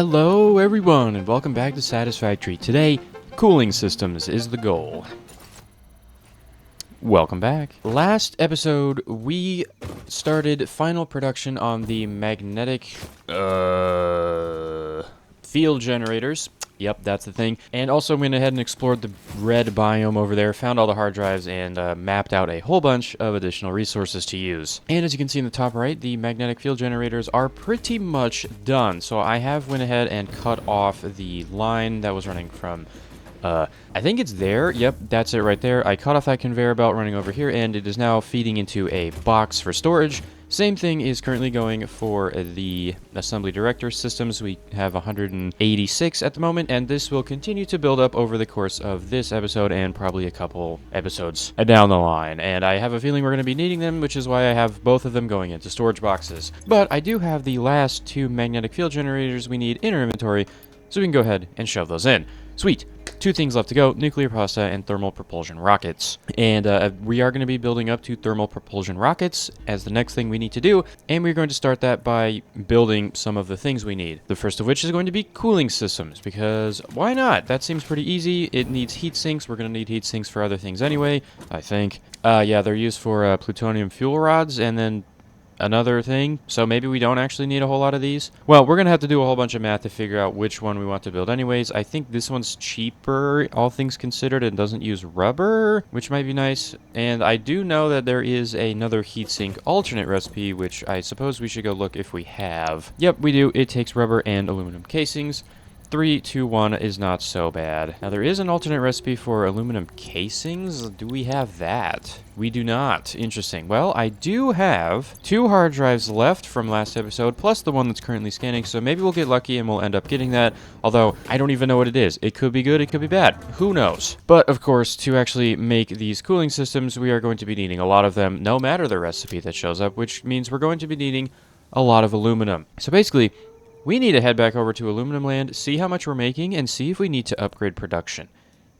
Hello everyone and welcome back to Satisfactory. Today, cooling systems is the goal. Welcome back. Last episode, we started final production on the magnetic field generators. Yep, that's the thing. And also went ahead and explored the red biome over there, found all the hard drives, and mapped out a whole bunch of additional resources to use. And as you can see in the top right, the magnetic field generators are pretty much done. So I have went ahead and cut off the line that was running from I think it's there. Yep, that's it right there. I cut off that conveyor belt running over here, and it is now feeding into a box for storage. Same thing is currently going for the assembly director systems. We have 186 at the moment, and this will continue to build up over the course of this episode and probably a couple episodes down the line. And I have a feeling we're going to be needing them, which is why I have both of them going into storage boxes. But I do have the last two magnetic field generators we need in our inventory, so we can go ahead and shove those in. Sweet. Two things left to go, nuclear pasta and thermal propulsion rockets. And we are going to be building up to thermal propulsion rockets as the next thing we need to do. And we're going to start that by building some of the things we need. The first of which is going to be cooling systems, because why not? That seems pretty easy. It needs heat sinks. We're going to need heat sinks for other things anyway, I think. Yeah, they're used for plutonium fuel rods and then another thing, so maybe we don't actually need a whole lot of these. Well, we're gonna have to do a whole bunch of math to figure out which one we want to build anyways. I think this one's cheaper, all things considered, and doesn't use rubber, which might be nice. And I do know that there is another heatsink alternate recipe, which I suppose we should go look if we have. Yep, we do. It takes rubber and aluminum casings. 3, 2, 1 is not so bad. Now, there is an alternate recipe for aluminum casings. Do we have that? We do not. Interesting. Well, I do have 2 hard drives left from last episode, plus the one that's currently scanning, so maybe we'll get lucky and we'll end up getting that, although I don't even know what it is. It could be good, it could be bad. Who knows? But, of course, to actually make these cooling systems, we are going to be needing a lot of them, no matter the recipe that shows up, which means we're going to be needing a lot of aluminum. So, basically, we need to head back over to Aluminum Land, see how much we're making, and see if we need to upgrade production.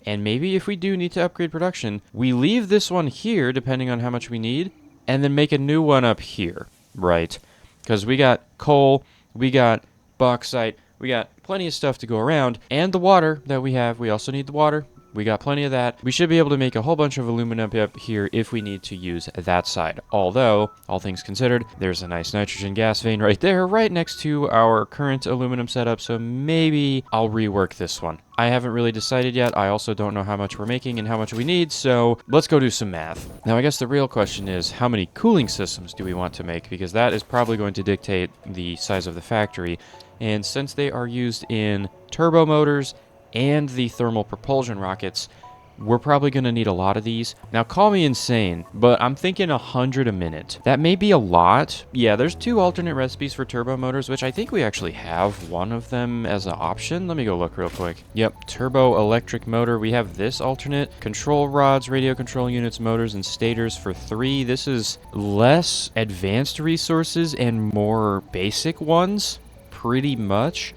And maybe if we do need to upgrade production, we leave this one here, depending on how much we need, and then make a new one up here, right? Because we got coal, we got bauxite, we got plenty of stuff to go around, and the water that we have, we also need the water. We got plenty of that. We should be able to make a whole bunch of aluminum up here if we need to use that side. Although, all things considered, there's a nice nitrogen gas vein right there, right next to our current aluminum setup, so maybe I'll rework this one. I haven't really decided yet. I also don't know how much we're making and how much we need, so let's go do some math. Now, I guess the real question is, how many cooling systems do we want to make? Because that is probably going to dictate the size of the factory. And since they are used in turbo motors and the thermal propulsion rockets, we're probably going to need a lot of these. Now, call me insane, but I'm thinking 100 a minute. That may be a lot. Yeah, there's 2 alternate recipes for turbo motors, which I think we actually have one of them as an option. Let me go look real quick. Yep, turbo electric motor. We have this alternate. Control rods, radio control units, motors, and stators for 3. This is less advanced resources and more basic ones, pretty much.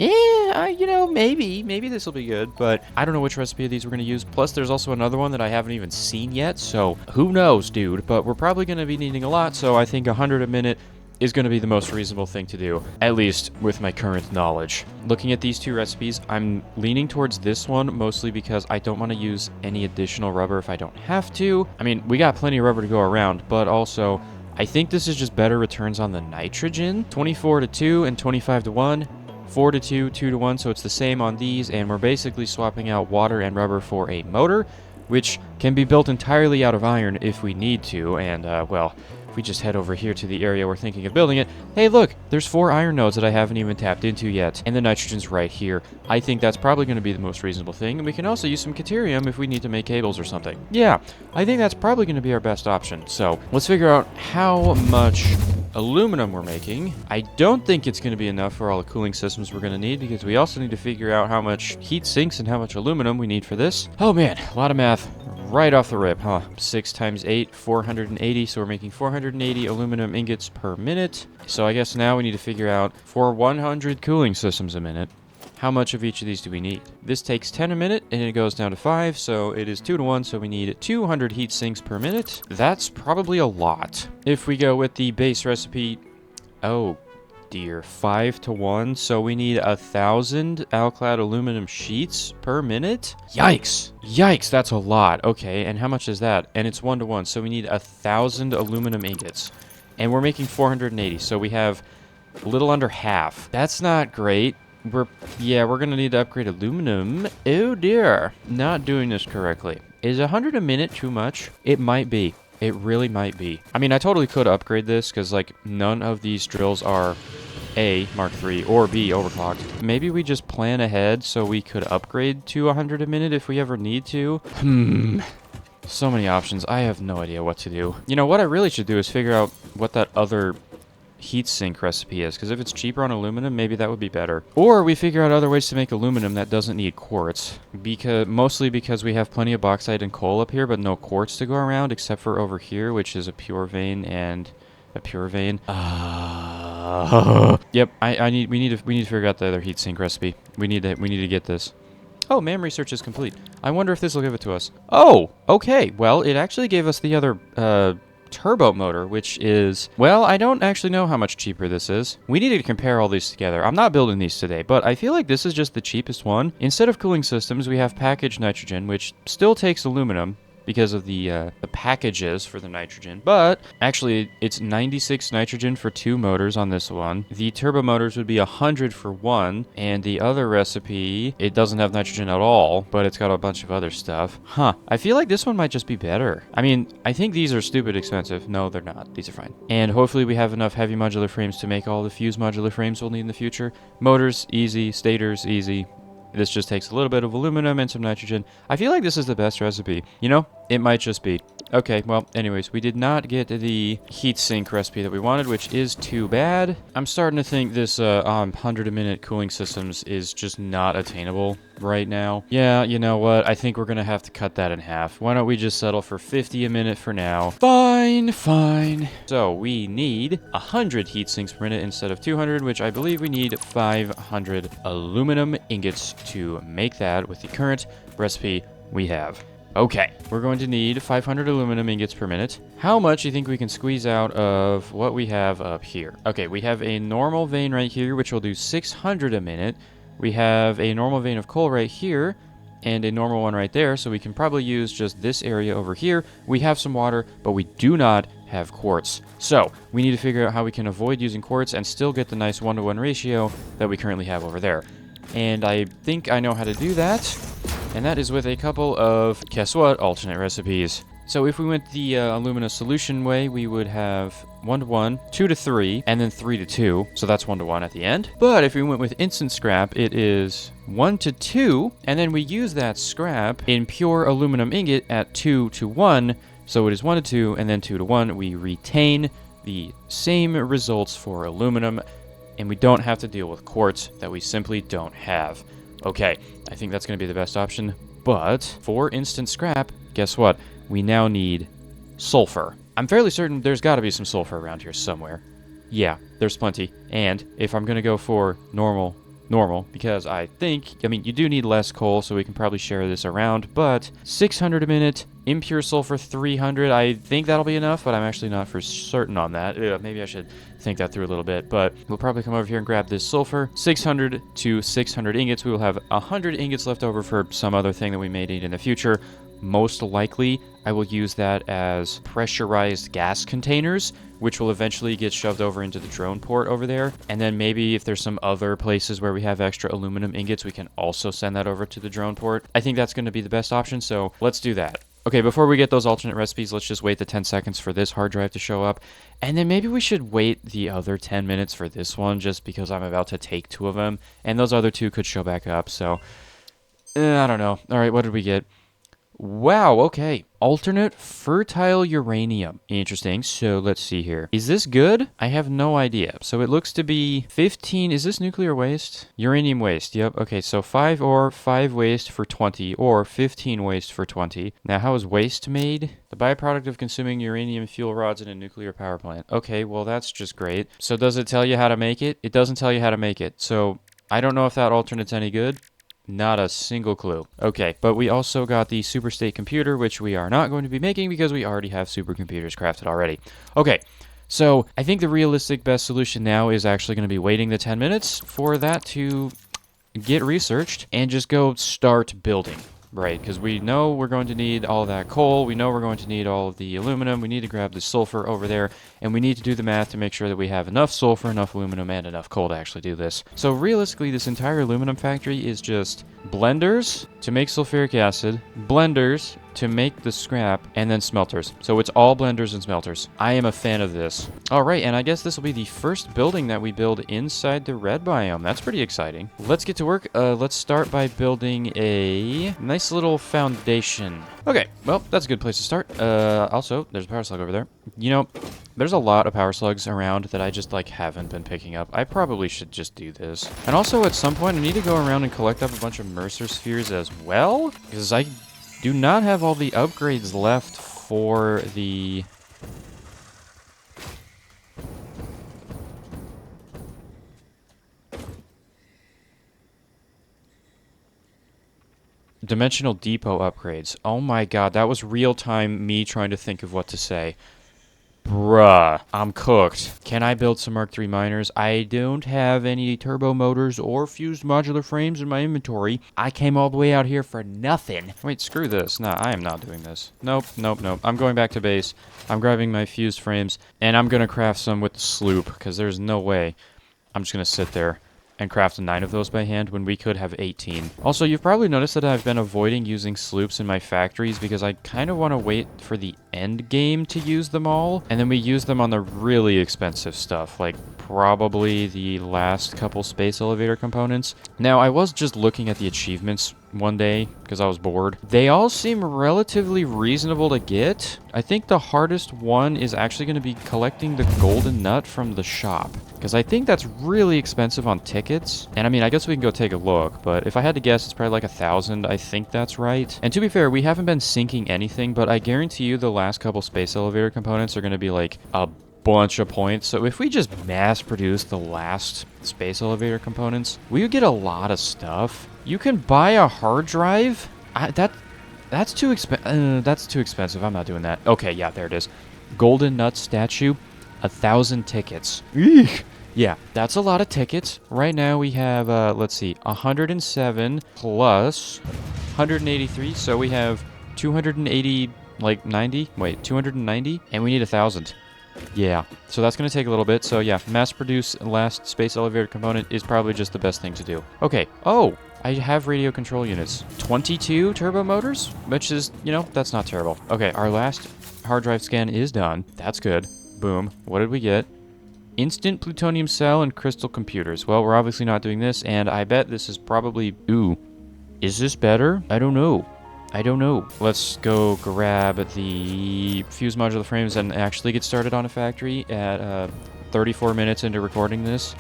Yeah, maybe this will be good, but I don't know which recipe of these we're going to use. Plus, there's also another one that I haven't even seen yet, so who knows, dude? But we're probably going to be needing a lot, so I think 100 a minute is going to be the most reasonable thing to do, at least with my current knowledge. Looking at these 2 recipes, I'm leaning towards this one, mostly because I don't want to use any additional rubber if I don't have to. I mean, we got plenty of rubber to go around, but also, I think this is just better returns on the nitrogen. 24 to 2 and 25 to 1. 4 to 2, 2 to 1, so it's the same on these, and we're basically swapping out water and rubber for a motor, which can be built entirely out of iron if we need to, and, well, if we just head over here to the area we're thinking of building it, hey, look, there's 4 iron nodes that I haven't even tapped into yet, and the nitrogen's right here. I think that's probably going to be the most reasonable thing, and we can also use some caterium if we need to make cables or something. Yeah, I think that's probably going to be our best option, so let's figure out how much aluminum we're making. I don't think it's going to be enough for all the cooling systems we're going to need, because we also need to figure out how much heat sinks and how much aluminum we need for this. Oh man, a lot of math right off the rip, huh? 6 times 8, 480, so we're making 480 aluminum ingots per minute. So I guess now we need to figure out, for 100 cooling systems a minute, how much of each of these do we need? This takes 10 a minute, and it goes down to 5, so it is 2 to 1, so we need 200 heat sinks per minute. That's probably a lot. If we go with the base recipe... Oh, dear. 5 to 1. So we need 1,000 alclad aluminum sheets per minute? Yikes. Yikes, that's a lot. Okay, and how much is that? And it's 1 to 1. So we need 1,000 aluminum ingots. And we're making 480. So we have a little under half. That's not great. We're going to need to upgrade aluminum. Oh dear. Not doing this correctly. Is 100 a minute too much? It might be. It really might be. I mean, I totally could upgrade this because, like, none of these drills are A, Mark III, or B, overclocked. Maybe we just plan ahead so we could upgrade to 100 a minute if we ever need to. So many options. I have no idea what to do. You know, what I really should do is figure out what that other heat sink recipe is, because if it's cheaper on aluminum, maybe that would be better. Or we figure out other ways to make aluminum that doesn't need quartz, mostly because we have plenty of bauxite and coal up here, but no quartz to go around, except for over here, which is a pure vein and a pure vein. Yep, we need to figure out the other heat sink recipe. We need to get this. Oh, MAM research is complete. I wonder if this will give it to us. Oh, okay. Well, it actually gave us the other turbo motor, which is, well, I don't actually know how much cheaper this is. We need to compare all these together. I'm not building these today, but I feel like this is just the cheapest one. Instead of cooling systems, we have packaged nitrogen, which still takes aluminum because of the packages for the nitrogen. But actually, it's 96 nitrogen for 2 motors on this one. The turbo motors would be 100 for 1. And the other recipe, it doesn't have nitrogen at all, but it's got a bunch of other stuff. Huh. I feel like this one might just be better. I mean, I think these are stupid expensive. No, they're not. These are fine. And hopefully we have enough heavy modular frames to make all the fuse modular frames we'll need in the future. Motors, easy. Stators, easy. This just takes a little bit of aluminum and some nitrogen. I feel like this is the best recipe. You know, it might just be. Okay, well, anyways, we did not get the heatsink recipe that we wanted, which is too bad. I'm starting to think this 100 a minute cooling systems is just not attainable right now. Yeah, you know what? I think we're going to have to cut that in half. Why don't we just settle for 50 a minute for now? Fine, fine. So we need 100 heat sinks per minute instead of 200, which I believe we need 500 aluminum ingots to make that with the current recipe we have. Okay, we're going to need 500 aluminum ingots per minute. How much do you think we can squeeze out of what we have up here? Okay, we have a normal vein right here, which will do 600 a minute. We have a normal vein of coal right here, and a normal one right there, so we can probably use just this area over here. We have some water, but we do not have quartz. So, we need to figure out how we can avoid using quartz and still get the nice 1-to-1 ratio that we currently have over there. And I think I know how to do that. And that is with a couple of, guess what, alternate recipes. So if we went the alumina solution way, we would have 1-to-1, 2-to-3, and then 3-to-2. So that's 1-to-1 at the end. But if we went with instant scrap, it is 1-to-2, and then we use that scrap in pure aluminum ingot at 2-to-1. So it is 1-to-2, and then 2-to-1. We retain the same results for aluminum, and we don't have to deal with quartz that we simply don't have. Okay, I think that's going to be the best option, but for instant scrap, guess what? We now need sulfur. I'm fairly certain there's got to be some sulfur around here somewhere. Yeah, there's plenty. And if I'm going to go for normal, because I mean, you do need less coal, so we can probably share this around, but 600 a minute, impure sulfur 300, I think that'll be enough, but I'm actually not for certain on that. Maybe I should think that through a little bit, but we'll probably come over here and grab this sulfur. 600 to 600 ingots. We will have 100 ingots left over for some other thing that we may need in the future. Most likely, I will use that as pressurized gas containers, which will eventually get shoved over into the drone port over there. And then maybe if there's some other places where we have extra aluminum ingots, we can also send that over to the drone port. I think that's going to be the best option, so let's do that. Okay, before we get those alternate recipes, let's just wait the 10 seconds for this hard drive to show up. And then maybe we should wait the other 10 minutes for this one, just because I'm about to take 2 of them. And those other 2 could show back up, so I don't know. All right, what did we get? Wow, okay. Alternate fertile uranium. Interesting. So let's see here. Is this good? I have no idea. So it looks to be 15. Is this nuclear waste? Uranium waste. Yep. Okay, so 5 ore, 5 waste for 20, or 15 waste for 20. Now, how is waste made? The byproduct of consuming uranium fuel rods in a nuclear power plant. Okay, well, that's just great. So does it tell you how to make it? It doesn't tell you how to make it. So I don't know if that alternate's any good. Not a single clue. Okay, but we also got the superstate computer, which we are not going to be making because we already have supercomputers crafted already. Okay, So I think the realistic best solution now is actually going to be waiting the 10 minutes for that to get researched and just go start building. Right, because we know we're going to need all that coal, we know we're going to need all of the aluminum, we need to grab the sulfur over there, and we need to do the math to make sure that we have enough sulfur, enough aluminum, and enough coal to actually do this. So realistically, this entire aluminum factory is just blenders to make sulfuric acid, blenders to make the scrap, and then smelters. So it's all blenders and smelters. I am a fan of this. All right, and I guess this will be the first building that we build inside the red biome. That's pretty exciting. Let's get to work. Let's start by building a nice little foundation. Okay, well, that's a good place to start. Also, there's a power slug over there. You know, there's a lot of power slugs around that I just, like, haven't been picking up. I probably should just do this. And also, at some point, I need to go around and collect up a bunch of Mercer spheres as well, because I do not have all the upgrades left for the... Dimensional depot upgrades. Oh my god, that was real-time me trying to think of what to say. Bruh, I'm cooked. Can I build some Mark III miners? I don't have any turbo motors or fused modular frames in my inventory. I came all the way out here for nothing. Wait, screw this. Nah, I am not doing this. Nope, nope, nope. I'm going back to base. I'm grabbing my fused frames, and I'm gonna craft some with the sloop, because there's no way I'm just gonna sit there and craft 9 of those by hand when we could have 18. Also, you've probably noticed that I've been avoiding using sloops in my factories because I kind of want to wait for the end game to use them all, and then we use them on the really expensive stuff, like probably the last couple space elevator components. Now, I was just looking at the achievements one day because I was bored. They all seem relatively reasonable to get. I think the hardest one is actually going to be collecting the golden nut from the shop, because I think that's really expensive on tickets. And I mean, I guess we can go take a look, but if I had to guess, it's probably like 1,000. I think that's right. And to be fair, we haven't been sinking anything, but I guarantee you the last couple space elevator components are going to be like a bunch of points. So if we just mass produce the last space elevator components, we would get a lot of stuff. You can buy a hard drive? That's too expensive. I'm not doing that. Okay, yeah, there it is. Golden Nut statue, 1,000 tickets. Eek. Yeah, that's a lot of tickets. Right now we have, let's see, 107 plus 183. So we have 280, like 90. Wait, 290, and we need 1,000. Yeah, so that's going to take a little bit. So yeah, mass produce last space elevator component is probably just the best thing to do. Okay. Oh, I have radio control units. 22 turbo motors, which is, you know, that's not terrible. Okay, our last hard drive scan is done. That's good. Boom. What did we get? Instant plutonium cell and crystal computers. Well, we're obviously not doing this, and I bet this is probably... Ooh. Is this better? I don't know. I don't know. Let's go grab the fuse modular frames and actually get started on a factory at 34 minutes into recording this.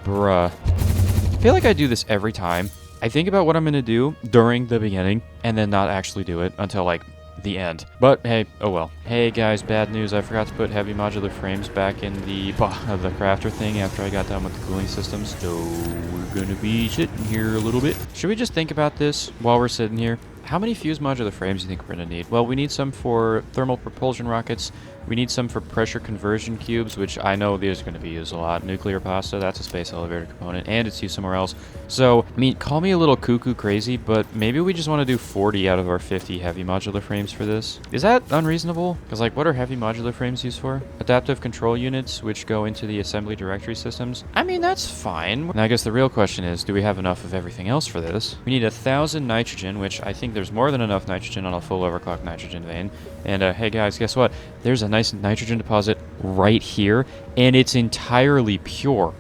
Bruh. I feel like I do this every time. I think about what I'm going to do during the beginning and then not actually do it until, like, the end. But, hey, oh well. Hey, guys, bad news. I forgot to put heavy modular frames back in the crafter thing after I got done with the cooling systems. So, we're going to be sitting here a little bit. Should we just think about this while we're sitting here? How many fused modular frames do you think we're going to need? Well, we need some for thermal propulsion rockets. We need some for pressure conversion cubes, which I know these are going to be used a lot. Nuclear pasta, that's a space elevator component, and it's used somewhere else. So, I mean, call me a little cuckoo crazy, but maybe we just want to do 40 out of our 50 heavy modular frames for this. Is that unreasonable? Because, like, what are heavy modular frames used for? Adaptive control units, which go into the assembly directory systems. I mean, that's fine. Now, I guess the real question is, do we have enough of everything else for this? We need 1,000 nitrogen, which I think there's more than enough nitrogen on a full overclock nitrogen vein. And, hey, guys, guess what? There's a nice nitrogen deposit right here, and it's entirely pure.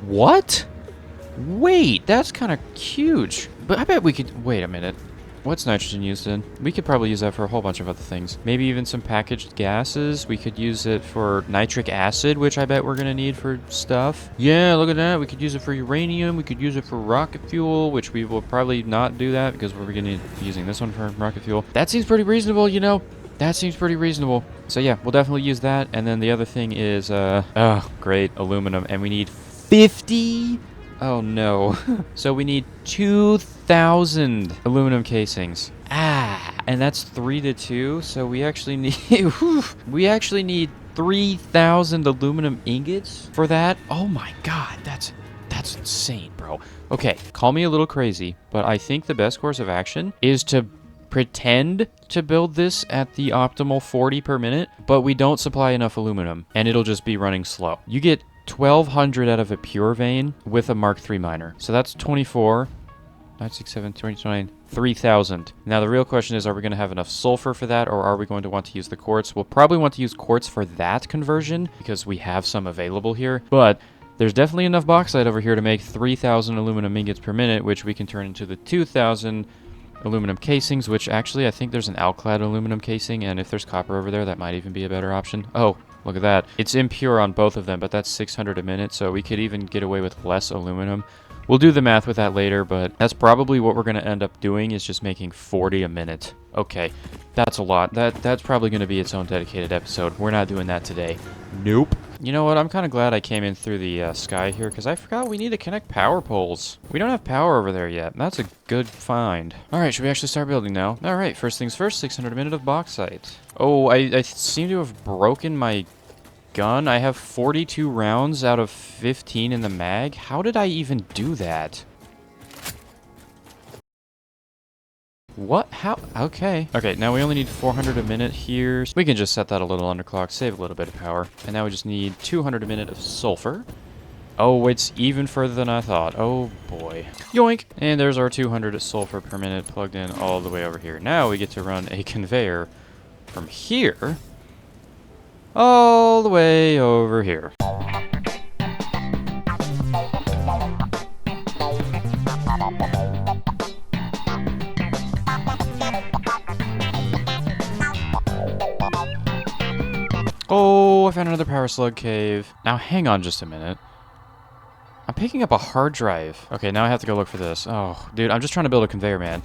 What? Wait, that's kind of huge. But I bet we could... Wait a minute. What's nitrogen used in? We could probably use that for a whole bunch of other things. Maybe even some packaged gases. We could use it for nitric acid, which I bet we're going to need for stuff. Yeah, look at that. We could use it for uranium. We could use it for rocket fuel, which we will probably not do that because we're going to be using this one for rocket fuel. That seems pretty reasonable, you know. That seems pretty reasonable. So yeah, we'll definitely use that. And then the other thing is, oh, great, aluminum. And we need 50... Oh no. So we need 2,000 aluminum casings. Ah, And that's 3 to 2, so we actually need we actually need 3,000 aluminum ingots for that. Oh my god, that's insane, bro. Okay, call me a little crazy, but I think the best course of action is to pretend to build this at the optimal 40 per minute, but we don't supply enough aluminum, and it'll just be running slow. You get 1,200 out of a pure vein with a Mark III miner. So that's 24, 9, 6, 7, 29, 3,000. Now the real question is, are we going to have enough sulfur for that, or are we going to want to use the quartz? We'll probably want to use quartz for that conversion, because we have some available here, but there's definitely enough bauxite over here to make 3,000 aluminum ingots per minute, which we can turn into the 2,000 aluminum casings, which actually I think there's an alclad aluminum casing, and if there's copper over there, that might even be a better option. Oh, look at that. It's impure on both of them, but that's 600 a minute, so we could even get away with less aluminum. We'll do the math with that later, but that's probably what we're going to end up doing, is just making 40 a minute. Okay, that's a lot. That's probably going to be its own dedicated episode. We're not doing that today. Nope. You know what? I'm kind of glad I came in through the sky here, because I forgot we need to connect power poles. We don't have power over there yet. That's a good find. All right, should we actually start building now? All right, first things first, 600 a minute of bauxite. Oh, I seem to have broken my gun. I have 42 rounds out of 15 in the mag. How did I even do that? What? How? Okay. Okay, now we only need 400 a minute here. We can just set that a little underclock, save a little bit of power. And now we just need 200 a minute of sulfur. Oh, it's even further than I thought. Oh, boy. Yoink! And there's our 200 of sulfur per minute plugged in all the way over here. Now we get to run a conveyor from here all the way over here. Oh, I found another power slug cave. Now, hang on just a minute. I'm picking up a hard drive. Okay, now I have to go look for this. Oh, dude, I'm just trying to build a conveyor, man.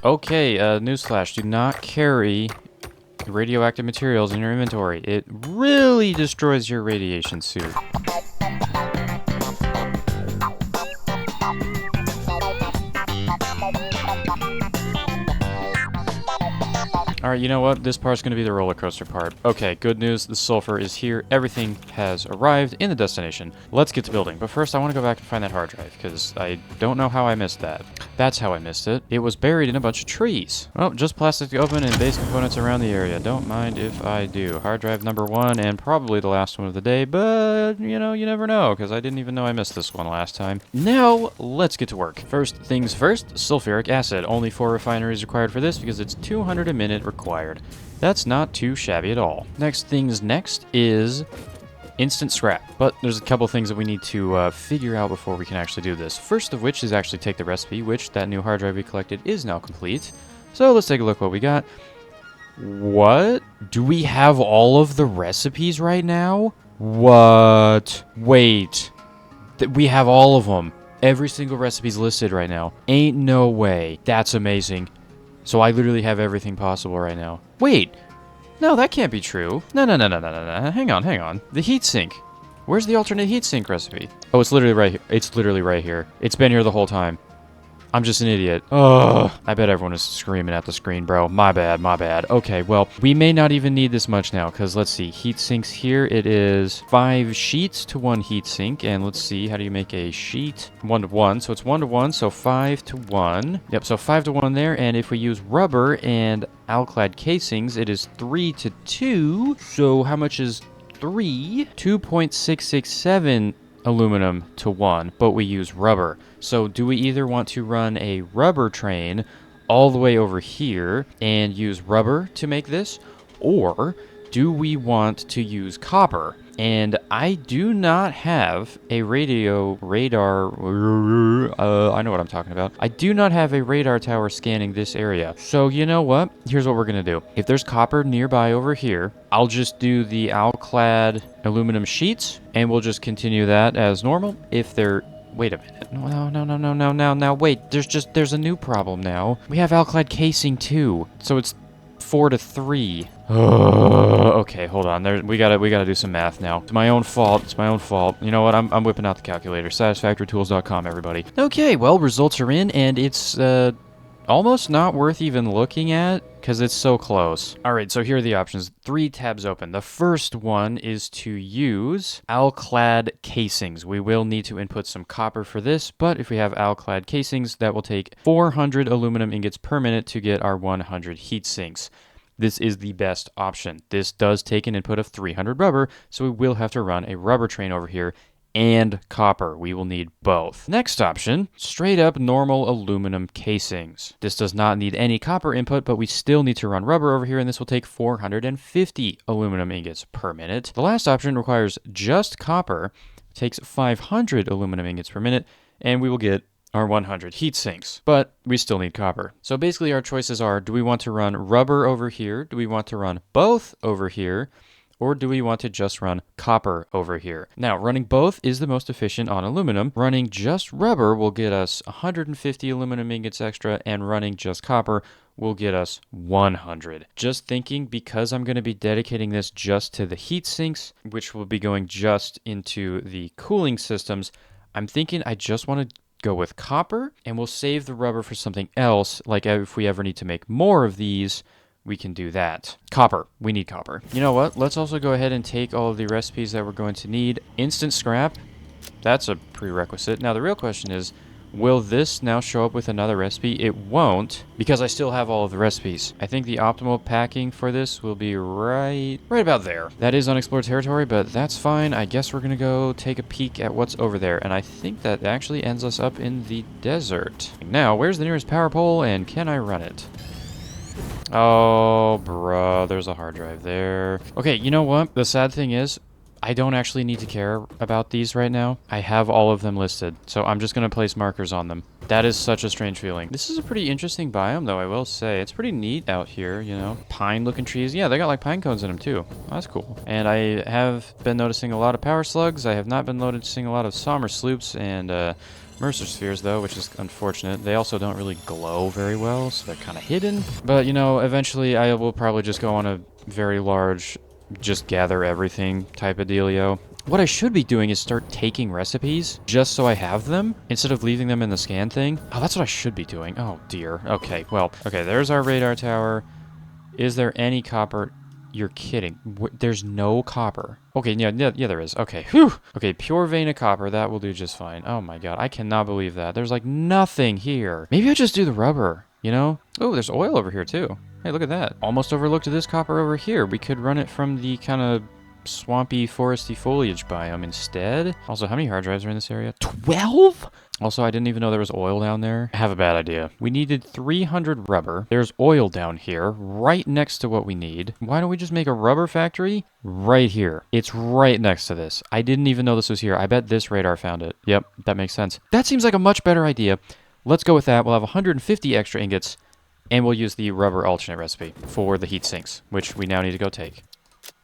Okay, newsflash. Do not carry radioactive materials in your inventory. It really destroys your radiation suit. Alright, you know what? This part's going to be the roller coaster part. Okay, good news. The sulfur is here. Everything has arrived in the destination. Let's get to building. But first, I want to go back and find that hard drive, because I don't know how I missed that. That's how I missed it. It was buried in a bunch of trees. Well, just plastic to open and base components around the area. Don't mind if I do. Hard drive number 1, and probably the last one of the day, but, you know, you never know, because I didn't even know I missed this one last time. Now, let's get to work. First things first, sulfuric acid. Only 4 refineries required for this, because it's 200 a minute required. That's not too shabby at all. Next things next is instant scrap, but there's a couple things that we need to figure out before we can actually do this. First of which is actually take the recipe, which that new hard drive we collected is now complete. So let's take a look what we got. What? Do we have all of the recipes right now? What? Wait. We have all of them. Every single recipe's listed right now. Ain't no way. That's amazing. So I literally have everything possible right now. Wait. No, that can't be true. No. Hang on. The heatsink. Where's the alternate heatsink recipe? Oh, it's literally right here. It's literally right here. It's been here the whole time. I'm just an idiot. Ugh. I bet everyone is screaming at the screen, bro. My bad. Okay, well, we may not even need this much now, because let's see. Heat sinks here. It is 5 sheets to 1 heat sink. And let's see, how do you make a sheet? 1 to 1. So it's 1 to 1, so 5 to 1. Yep, so 5 to 1 there. And if we use rubber and alclad casings, it is 3 to 2. So how much is 3? 2.667 aluminum to 1, but we use rubber. So do we either want to run a rubber train all the way over here and use rubber to make this, or do we want to use copper? And I do not have a radar, I know what I'm talking about. I do not have a radar tower scanning this area. So you know what? Here's what we're going to do. If there's copper nearby over here, I'll just do the alclad aluminum sheets, and we'll just continue that as normal. If there... Wait a minute. No. Wait, there's a new problem now. We have alclad casing too. So it's 4 to 3. Okay, Okay, hold on. We gotta do some math now. It's my own fault. It's my own fault. You know what? I'm whipping out the calculator. Satisfactorytools.com, everybody. Okay, well, results are in, and it's almost not worth even looking at because it's so close. All right, so here are the options. 3 tabs open. The first one is to use alclad casings. We will need to input some copper for this, but if we have alclad casings, that will take 400 aluminum ingots per minute to get our 100 heat sinks. This is the best option. This does take an input of 300 rubber, so we will have to run a rubber train over here and copper. We will need both. Next option, straight up normal aluminum casings. This does not need any copper input, but we still need to run rubber over here, and this will take 450 aluminum ingots per minute. The last option requires just copper, takes 500 aluminum ingots per minute, and we will get our 100 heat sinks, but we still need copper. So basically our choices are, do we want to run rubber over here? Do we want to run both over here? Or do we want to just run copper over here? Now, running both is the most efficient on aluminum. Running just rubber will get us 150 aluminum ingots extra, and running just copper will get us 100. Just thinking, because I'm going to be dedicating this just to the heat sinks, which will be going just into the cooling systems, I'm thinking I just want to go with copper, and we'll save the rubber for something else. Like if we ever need to make more of these, we can do that. Copper. We need copper. You know what? Let's also go ahead and take all of the recipes that we're going to need. Instant scrap. That's a prerequisite. Now the real question is, will this now show up with another recipe? It won't, because I still have all of the recipes. I think the optimal packing for this will be right about there. That is unexplored territory, but that's fine. I guess we're gonna go take a peek at what's over there, and I think that actually ends us up in the desert. Now, where's the nearest power pole, and can I run it? Oh, bruh, there's a hard drive there. Okay, you know what? The sad thing is, I don't actually need to care about these right now. I have all of them listed, so I'm just going to place markers on them. That is such a strange feeling. This is a pretty interesting biome, though, I will say. It's pretty neat out here, you know. Pine-looking trees. Yeah, they got, like, pine cones in them, too. That's cool. And I have been noticing a lot of power slugs. I have not been noticing a lot of somber sloops and, Mercer spheres, though, which is unfortunate. They also don't really glow very well, so they're kind of hidden. But, you know, eventually I will probably just go on a very large, just gather everything type of dealio. What I should be doing is start taking recipes just so I have them instead of leaving them in the scan thing. Oh, that's what I should be doing. Oh, dear. Okay, well, okay, there's our radar tower. Is there any copper? You're kidding. There's no copper. Okay, yeah, there is. Okay, whew. Okay, pure vein of copper. That will do just fine. Oh my god, I cannot believe that. There's like nothing here. Maybe I just do the rubber, you know? Oh, there's oil over here too. Hey, look at that. Almost overlooked this copper over here. We could run it from the kind of swampy, foresty foliage biome instead. Also, how many hard drives are in this area? 12? Also, I didn't even know there was oil down there. I have a bad idea. We needed 300 rubber. There's oil down here, right next to what we need. Why don't we just make a rubber factory right here? It's right next to this. I didn't even know this was here. I bet this radar found it. Yep, that makes sense. That seems like a much better idea. Let's go with that. We'll have 150 extra ingots, and we'll use the rubber alternate recipe for the heat sinks, which we now need to go take.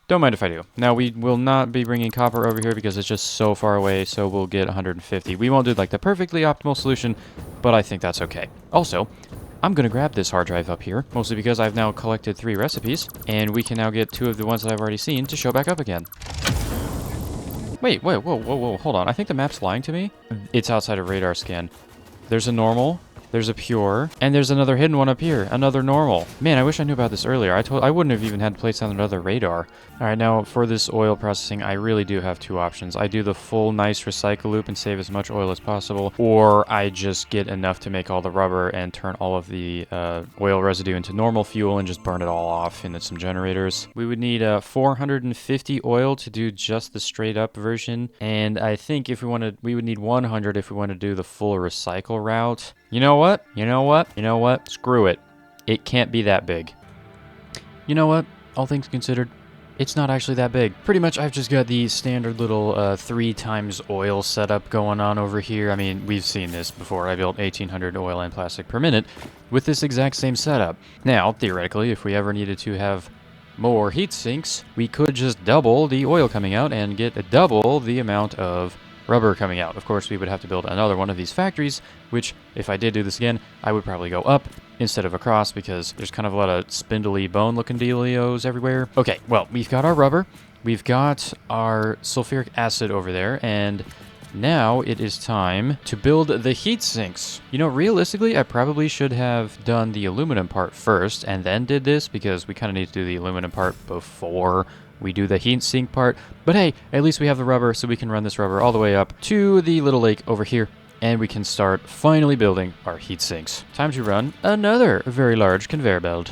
Don't mind if I do. Now, we will not be bringing copper over here because it's just so far away, so we'll get 150. We won't do, like, the perfectly optimal solution, but I think that's okay. Also, I'm going to grab this hard drive up here, mostly because I've now collected 3 recipes, and we can now get 2 of the ones that I've already seen to show back up again. Wait, whoa, hold on. I think the map's lying to me. It's outside of radar scan. There's a normal. There's a pure, and there's another hidden one up here, another normal. Man, I wish I knew about this earlier. I wouldn't have even had to place on another radar. All right, now for this oil processing, I really do have 2 options. I do the full nice recycle loop and save as much oil as possible, or I just get enough to make all the rubber and turn all of the oil residue into normal fuel and just burn it all off into some generators. We would need 450 oil to do just the straight up version, and I think if we wanted, we would need 100 if we want to do the full recycle route. You know what? You know what? You know what? Screw it. It can't be that big. You know what? All things considered, it's not actually that big. Pretty much I've just got the standard little 3 times oil setup going on over here. I mean, we've seen this before. I built 1,800 oil and plastic per minute with this exact same setup. Now, theoretically, if we ever needed to have more heat sinks, we could just double the oil coming out and get double the amount of rubber coming out. Of course, we would have to build another one of these factories, which, if I did do this again, I would probably go up instead of across because there's kind of a lot of spindly bone-looking dealios everywhere. Okay, well, we've got our rubber. We've got our sulfuric acid over there, and now it is time to build the heat sinks. You know, realistically, I probably should have done the aluminum part first and then did this because we kind of need to do the aluminum part before we do the heat sink part. But hey, at least we have the rubber, so we can run this rubber all the way up to the little lake over here, and we can start finally building our heat sinks. Time to run another very large conveyor belt.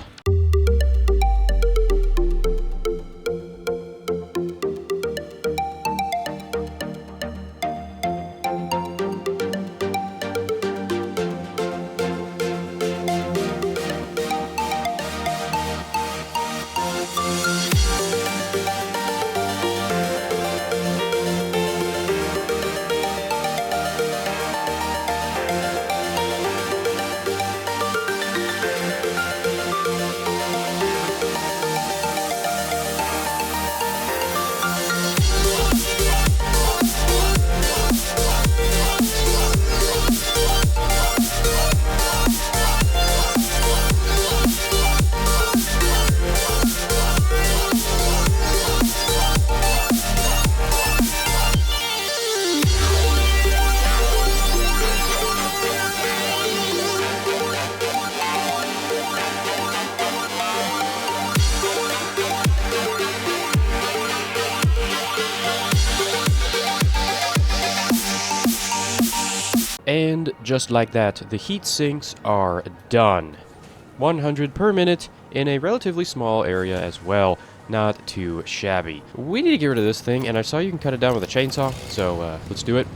And just like that, the heat sinks are done. 100 per minute in a relatively small area as well. Not too shabby. We need to get rid of this thing, and I saw you can cut it down with a chainsaw, so let's do it.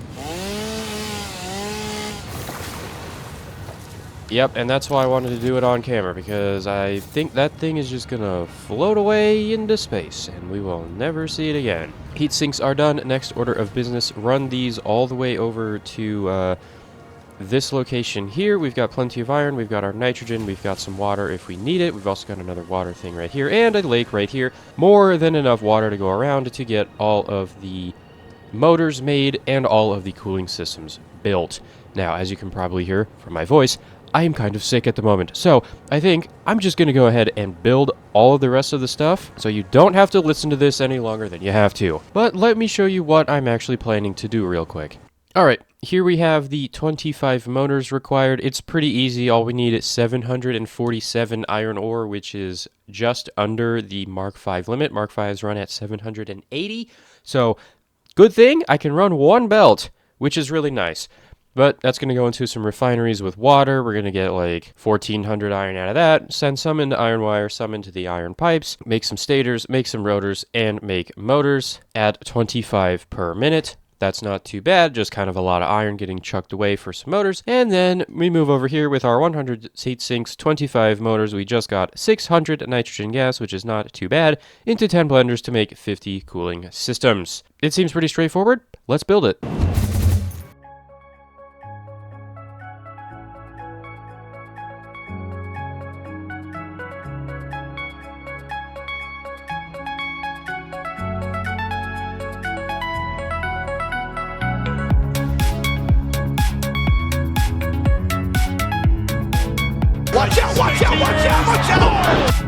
Yep, and that's why I wanted to do it on camera, because I think that thing is just gonna float away into space, and we will never see it again. Heat sinks are done. Next order of business, run these all the way over to this location here. We've got plenty of iron, we've got our nitrogen, we've got some water if we need it. We've also got another water thing right here, and a lake right here. More than enough water to go around to get all of the motors made and all of the cooling systems built. Now, as you can probably hear from my voice, I am kind of sick at the moment, so I think I'm just going to go ahead and build all of the rest of the stuff, so you don't have to listen to this any longer than you have to. But let me show you what I'm actually planning to do real quick. Alright, here we have the 25 motors required. It's pretty easy. All we need is 747 iron ore, which is just under the Mark V limit. Mark V's run at 780, so good thing I can run one belt, which is really nice. But that's going to go into some refineries with water. We're going to get like 1,400 iron out of that, send some into iron wire, some into the iron pipes, make some stators, make some rotors, and make motors at 25 per minute. That's not too bad, just kind of a lot of iron getting chucked away for some motors. And then we move over here with our 100 heat sinks, 25 motors. We just got 600 nitrogen gas, which is not too bad, into 10 blenders to make 50 cooling systems. It seems pretty straightforward. Let's build it. Watch out, watch out, watch out, watch out!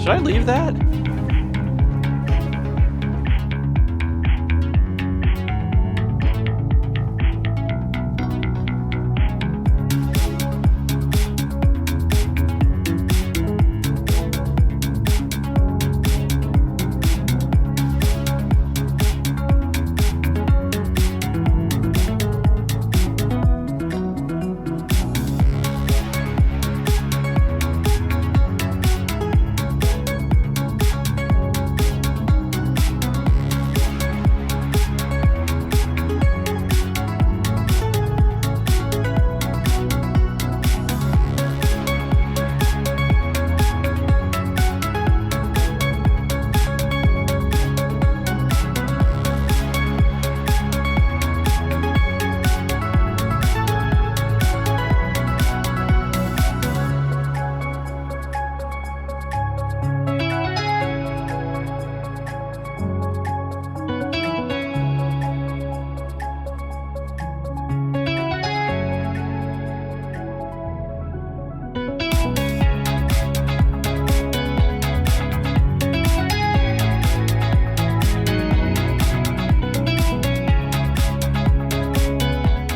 Should I leave that?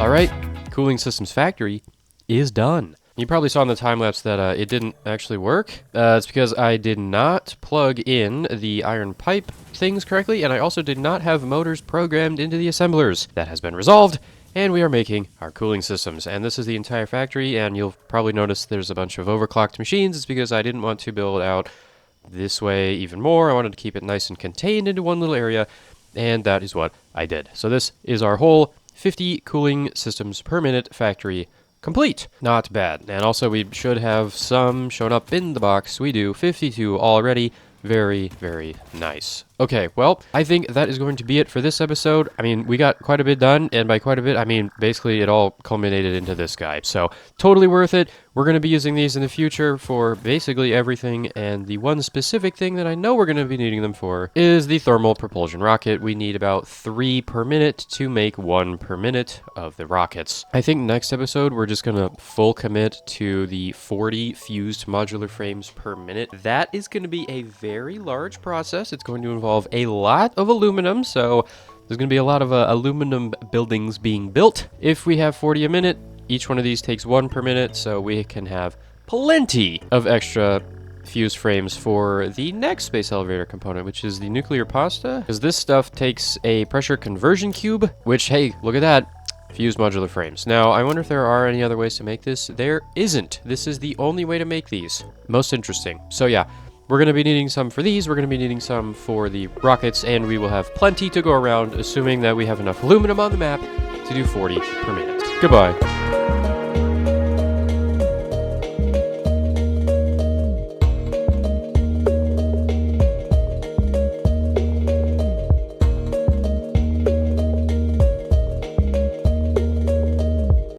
Alright, Cooling Systems Factory is done. You probably saw in the time-lapse that it didn't actually work. It's because I did not plug in the iron pipe things correctly, and I also did not have motors programmed into the assemblers. That has been resolved, and we are making our cooling systems. And this is the entire factory, and you'll probably notice there's a bunch of overclocked machines. It's because I didn't want to build out this way even more. I wanted to keep it nice and contained into one little area, and that is what I did. So this is our whole 50 cooling systems per minute factory complete. Not bad. And also we should have some shown up in the box. We do 52 already. Very, very nice. Okay, well, I think that is going to be it for this episode. I mean, we got quite a bit done, and by quite a bit, I mean, basically it all culminated into this guy. So, totally worth it. We're going to be using these in the future for basically everything, and the one specific thing that I know we're going to be needing them for is the thermal propulsion rocket. We need about 3 per minute to make 1 per minute of the rockets. I think next episode, we're just going to full commit to the 40 fused modular frames per minute. That is going to be a very large process. It's going to involve a lot of aluminum, so there's going to be a lot of aluminum buildings being built. If we have 40 a minute, each one of these takes 1 per minute, so we can have plenty of extra fused frames for the next space elevator component, which is the nuclear pasta, because this stuff takes a pressure conversion cube, which, hey, look at that. Fused modular frames. Now, I wonder if there are any other ways to make this. There isn't. This is the only way to make these. Most interesting. So yeah, we're going to be needing some for these, we're going to be needing some for the rockets, and we will have plenty to go around, assuming that we have enough aluminum on the map to do 40 per minute. Goodbye.